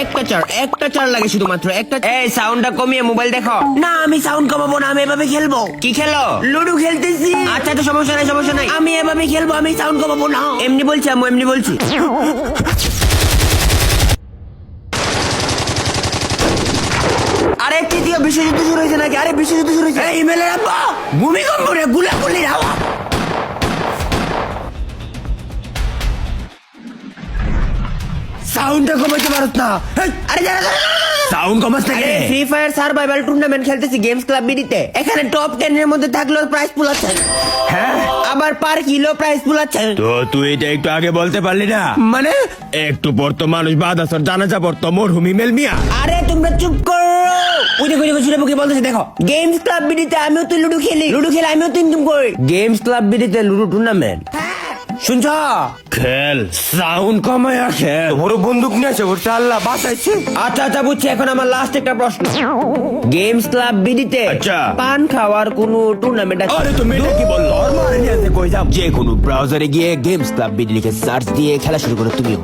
একটা চার লাগে শুধুমাত্র একটা। এই সাউন্ডটা কমিয়ে মোবাইল দেখো। না আমি সাউন্ড কমাবো না, আমি এভাবে খেলবো। কি খেলো? লুডো খেলতেছি। আচ্ছা তো সমস্যা নাই সমস্যা নাই, আমি এভাবে খেলবো, আমি সাউন্ড কমাবো না। এমনি বলছি আম্মু এমনি বলছি। আরে তৃতীয় বিশ্বযুদ্ধ শুরু হয়েছে নাকি? আরে বিশ্বযুদ্ধ শুরু হয়েছে। ইমেলের আব্বা ভূমিকম্প রে, গুলাগুলির আওয়াজ। সাউন্ডটা কমাইতে পারত না। হেই, আরে যারা সাউন্ড কমাস থাকে। ফ্রি ফায়ার সার্ভাইভাল টুর্নামেন্ট খেলতেছি গেমস ক্লাব বিডিতে। এখানে টপ 10 এর মধ্যে থাকলেও প্রাইজ পুল আছে। হ্যাঁ আবার পার কিলো প্রাইজ পুল আছে। তো তুই এটা একটু আগে বলতে পারলি না? মানে একটু পর তো মানুষ বাদাসর জানাজা পড়তো মরহুম ইমেল মিয়া। আরে তোমরা চুপ করো। ওই দেখো শুনে কি বলতেছে দেখো। গেমস ক্লাব বিডিতে আমিও তো লুডো খেলি, লুডো খেলে আমিও তো ইনকাম করি। গেমস ক্লাব বিডিতে লুডো টুর্নামেন্ট শুনছ? খেল সাউন্ড কমায়া খেল। বড় বন্দুক নিয়েছে ওর আল্লাহ বাঁচাইছে। আচ্ছা আচ্ছা বুঝছি, এখন আমার লাস্ট একটা প্রশ্ন। গেমস ক্লাব বিডিতে আচ্ছা। পান খাওয়ার কোন টুর্নামেন্ট আছে? আরে তুমি এটা কি বললো? যে কোনো ব্রাউজারে গিয়ে গেমস ক্লাব বিডি লিখে সার্চ দিয়ে খেলা শুরু করো তুমিও।